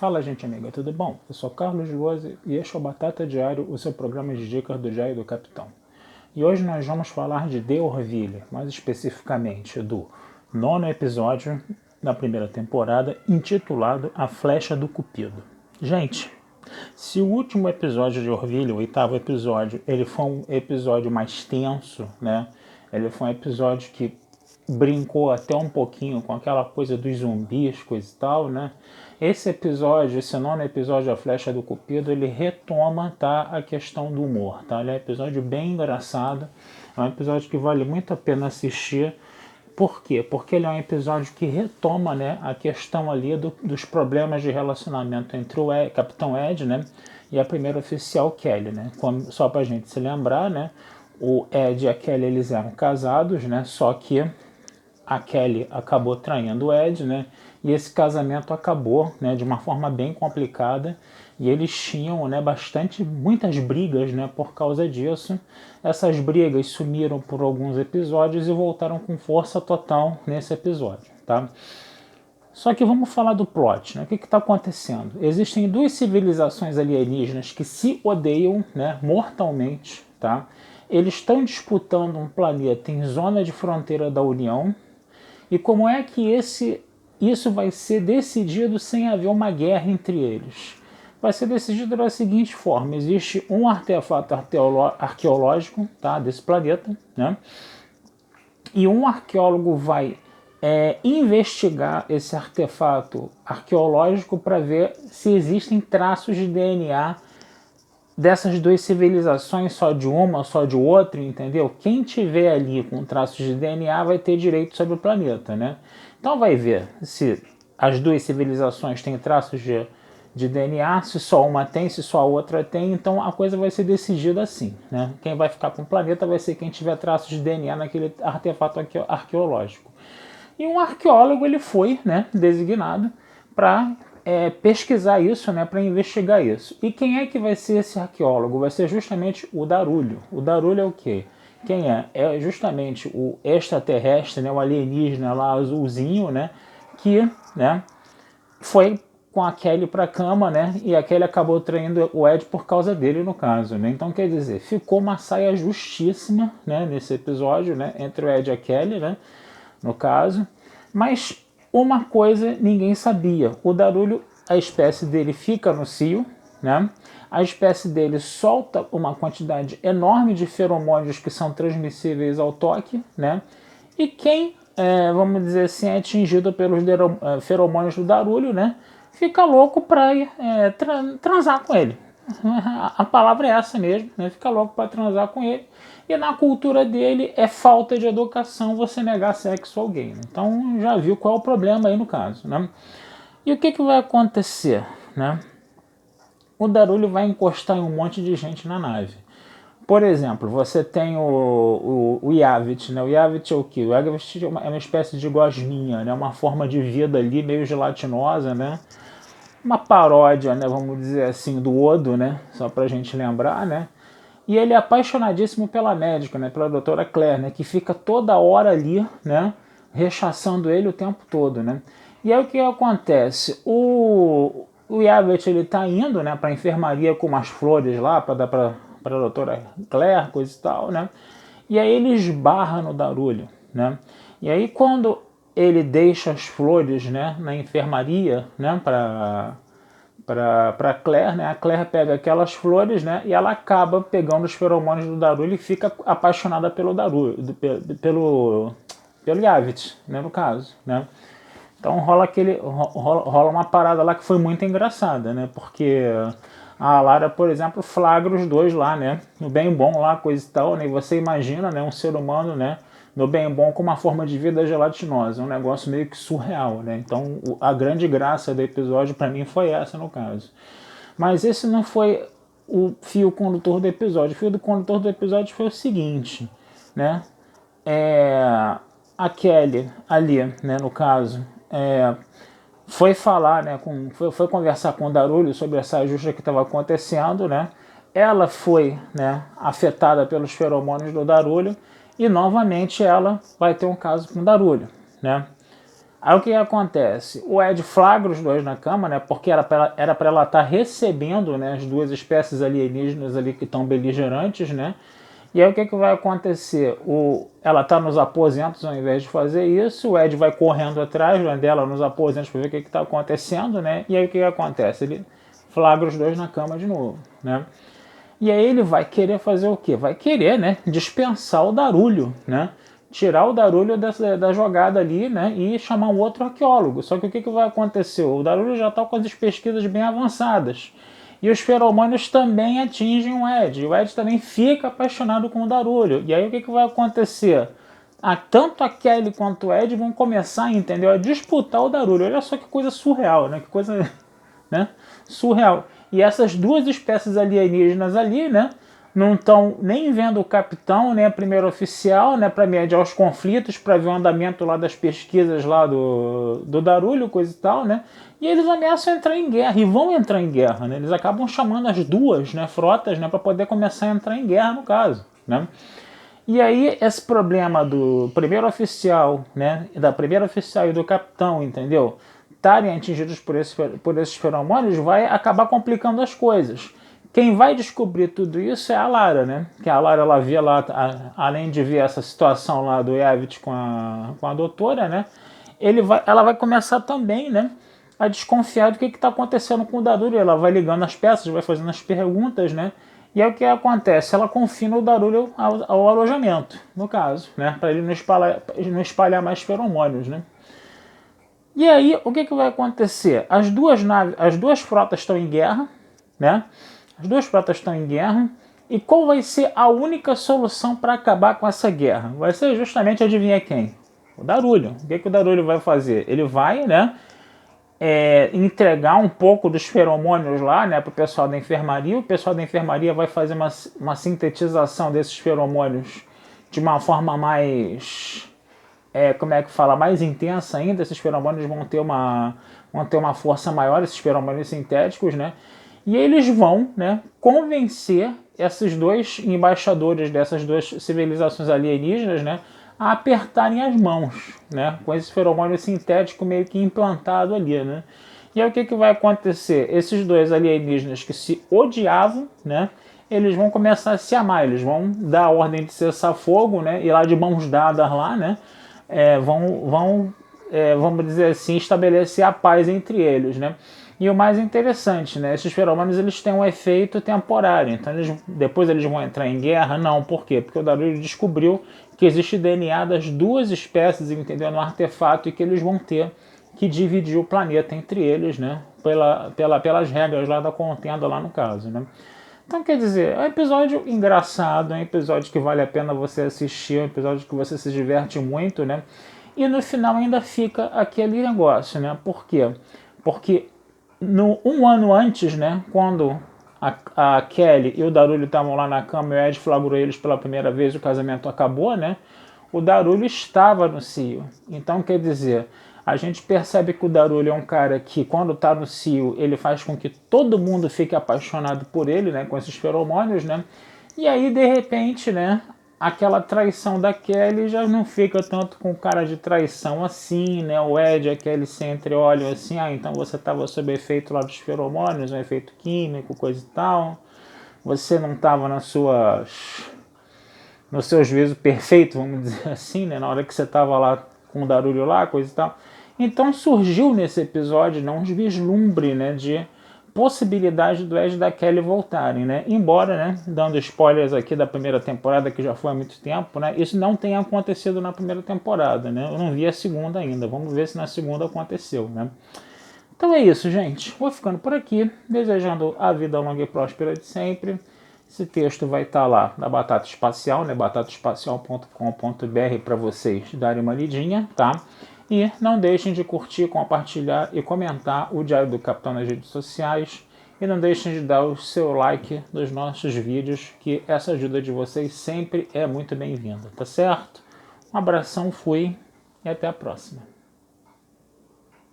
Fala, gente amiga, tudo bom? Eu sou Carlos Luozi e este é o Batata Diário, o seu programa de dicas do Diário do Capitão. E hoje nós vamos falar de The Orville, mais especificamente do 9º episódio da primeira temporada, intitulado A Flecha do Cupido. Gente, se o último episódio de Orville, o 8º episódio, ele foi um episódio mais tenso, né? Ele foi um episódio que brincou até um pouquinho com aquela coisa dos zumbis, coisa e tal, né? Esse episódio, esse 9º episódio, A Flecha do Cupido, ele retoma, tá, a questão do humor, tá? Ele é um episódio bem engraçado, é um episódio que vale muito a pena assistir. Por quê? Porque ele é um episódio que retoma, né, a questão ali dos problemas de relacionamento entre o Capitão Ed, né, e a primeira oficial Kelly, né? Só pra gente se lembrar, né, o Ed e a Kelly, eles eram casados, né, só que a Kelly acabou traindo o Ed, né? E esse casamento acabou, né, de uma forma bem complicada. E eles tinham, né, muitas brigas, né, por causa disso. Essas brigas sumiram por alguns episódios e voltaram com força total nesse episódio, tá? Só que vamos falar do plot, né? O que está acontecendo? Existem duas civilizações alienígenas que se odeiam, né, mortalmente, tá? Eles estão disputando um planeta em zona de fronteira da União. E como é que isso vai ser decidido sem haver uma guerra entre eles? Vai ser decidido da seguinte forma: existe um artefato arqueológico, tá, desse planeta, né? E um arqueólogo vai investigar esse artefato arqueológico para ver se existem traços de DNA dessas duas civilizações, só de uma, só de outra, entendeu? Quem tiver ali com traços de DNA vai ter direito sobre o planeta, né? Então vai ver se as duas civilizações têm traços de DNA, se só uma tem, se só a outra tem, então a coisa vai ser decidida assim, né? Quem vai ficar com o planeta vai ser quem tiver traços de DNA naquele artefato arqueológico. E um arqueólogo, ele foi, né, designado para pesquisar isso, né, para investigar isso. E quem é que vai ser esse arqueólogo? Vai ser justamente o Darulho. O Darulho é o quê? Quem é? É justamente o extraterrestre, né, o alienígena lá azulzinho, né, que, né, foi com a Kelly para a cama, né, e a Kelly acabou traindo o Ed por causa dele, no caso, né. Então, quer dizer, ficou uma saia justíssima, né, nesse episódio, né, entre o Ed e a Kelly, né, no caso. Mas uma coisa ninguém sabia: o Darulho, a espécie dele fica no cio, né? A espécie dele solta uma quantidade enorme de feromônios que são transmissíveis ao toque, né? E quem, vamos dizer assim, é atingido pelos feromônios do Darulho, né, fica louco para transar com ele. A palavra é essa mesmo, né? Fica louco para transar com ele. E na cultura dele é falta de educação você negar sexo a alguém. Então já viu qual é o problema aí no caso, né? E o que vai acontecer, né? O Darulho vai encostar em um monte de gente na nave. Por exemplo, você tem o Yavit, né? O Yavit é o quê? O Yavit é uma espécie de gosminha, né? Uma forma de vida ali meio gelatinosa, né? Uma paródia, né? Vamos dizer assim, do Odo, né? Só pra gente lembrar, né? E ele é apaixonadíssimo pela médica, né? Pela doutora Claire, né? Que fica toda hora ali, né? Rechaçando ele o tempo todo, né? E aí o que acontece? O Yavit, ele tá indo, né, pra enfermaria com umas flores lá para dar pra doutora Claire, coisa e tal, né? E aí ele esbarra no Darulho, né? E aí quando ele deixa as flores, né, na enfermaria, né, para Claire, né? A Claire pega aquelas flores, né, e ela acaba pegando os feromônios do Darulho e fica apaixonada pelo Darulho, pelo Yavit, né, no caso, né? Então rola uma parada lá que foi muito engraçada, né? Porque a Lara, por exemplo, flagra os dois lá, né? No bem bom lá, coisa e tal, né? E você imagina, né, um ser humano, né, no bem bom com uma forma de vida gelatinosa, um negócio meio que surreal, né? Então a grande graça do episódio para mim foi essa, no caso. Mas esse não foi o fio condutor do episódio. O fio condutor do episódio foi o seguinte, né? A Kelly ali, né, no caso, foi falar, né, foi conversar com o Darulho sobre essa ajuste que estava acontecendo, né? Ela foi, né, afetada pelos feromônios do Darulho e novamente ela vai ter um caso com o Darulho, né? Aí o que acontece? O Ed flagra os dois na cama, né? Porque era para ela estar recebendo, né, as duas espécies alienígenas ali que estão beligerantes, né? E aí o que vai acontecer? Ela está nos aposentos ao invés de fazer isso, o Ed vai correndo atrás dela nos aposentos para ver o que está acontecendo, né? E aí o que acontece? Ele flagra os dois na cama de novo, né? E aí ele vai querer fazer o quê? Vai querer, né, dispensar o Darulho, né? Tirar o Darulho da jogada ali, né, e chamar um outro arqueólogo. Só que o que vai acontecer? O Darulho já está com as pesquisas bem avançadas. E os feromônios também atingem o Ed. E o Ed também fica apaixonado com o Darulho. E aí o que vai acontecer? Tanto a Kelly quanto o Ed vão começar, entendeu, a disputar o Darulho. Olha só que coisa surreal, né? Que coisa, né, surreal. E essas duas espécies alienígenas ali, né, não estão nem vendo o capitão, nem a primeira oficial, né, para mediar os conflitos, para ver o andamento lá das pesquisas lá do Darulho, coisa e tal, né? E eles ameaçam entrar em guerra, e vão entrar em guerra, né? Eles acabam chamando as duas, né, frotas, né, para poder começar a entrar em guerra, no caso, né? E aí esse problema do primeiro oficial, né, da primeira oficial e do capitão, entendeu, estarem atingidos por esses feromônios vai acabar complicando as coisas. Quem vai descobrir tudo isso é a Lara, né? Que a Lara, ela vê lá, além de ver essa situação lá do Evit com a doutora, né? Ela vai começar também, né, a desconfiar do que está acontecendo com o Darulho. Ela vai ligando as peças, vai fazendo as perguntas, né? E aí o que acontece? Ela confina o Darulho ao alojamento, no caso, né? Para ele não espalhar mais feromônios, né? E aí, o que vai acontecer? As duas frotas estão em guerra, né? As duas frotas estão em guerra. E qual vai ser a única solução para acabar com essa guerra? Vai ser justamente, adivinha quem? O Darulho. O que o Darulho vai fazer? Ele vai, né, entregar um pouco dos feromônios lá, né, para o pessoal da enfermaria. O pessoal da enfermaria vai fazer uma sintetização desses feromônios de uma forma mais... como é que fala, mais intensa ainda. Esses feromônios vão ter uma força maior, esses feromônios sintéticos, né? E eles vão, né, convencer esses dois embaixadores dessas duas civilizações alienígenas, né, a apertarem as mãos, né, com esse feromônio sintético meio que implantado ali, né? E aí o que vai acontecer? Esses dois alienígenas que se odiavam, né, eles vão começar a se amar, eles vão dar a ordem de cessar fogo, né, e lá de mãos dadas lá, né, vamos dizer assim, estabelecer a paz entre eles, né? E o mais interessante, né? Esses feromônios, eles têm um efeito temporário. Então depois eles vão entrar em guerra? Não. Por quê? Porque o Darulho descobriu que existe DNA das duas espécies, entendeu, no artefato, e que eles vão ter que dividir o planeta entre eles, né? Pelas regras lá da contenda, lá no caso, né? Então, quer dizer, é um episódio engraçado, é um episódio que vale a pena você assistir, é um episódio que você se diverte muito, né? E no final ainda fica aquele negócio, né? Por quê? Porque um ano antes, né, quando a Kelly e o Darulho estavam lá na cama e o Ed flagrou eles pela primeira vez, o casamento acabou, né? O Darulho estava no cio. Então, quer dizer, a gente percebe que o Darulho é um cara que, quando está no cio, ele faz com que todo mundo fique apaixonado por ele, né, com esses feromônios, né? E aí, de repente, né, aquela traição da Kelly já não fica tanto com cara de traição assim, né? O Ed e a Kelly se entreolham assim, então você estava sob efeito lá dos feromônios, um efeito químico, coisa e tal. Você não estava no seu juízo perfeito, vamos dizer assim, né? Na hora que você estava lá com o Darulho lá, coisa e tal. Então surgiu nesse episódio, né, um vislumbre, né, de possibilidade do Ed e da Kelly voltarem, né? Embora, né, dando spoilers aqui da primeira temporada, que já foi há muito tempo, né, isso não tenha acontecido na primeira temporada, né? Eu não vi a segunda ainda, vamos ver se na segunda aconteceu, né? Então é isso, gente. Vou ficando por aqui, desejando a vida longa e próspera de sempre. Esse texto vai estar lá na Batata Espacial, né, batataespacial.com.br, para vocês darem uma lidinha, tá? E não deixem de curtir, compartilhar e comentar o Diário do Capitão nas redes sociais. E não deixem de dar o seu like nos nossos vídeos, que essa ajuda de vocês sempre é muito bem-vinda, tá certo? Um abração, fui e até a próxima.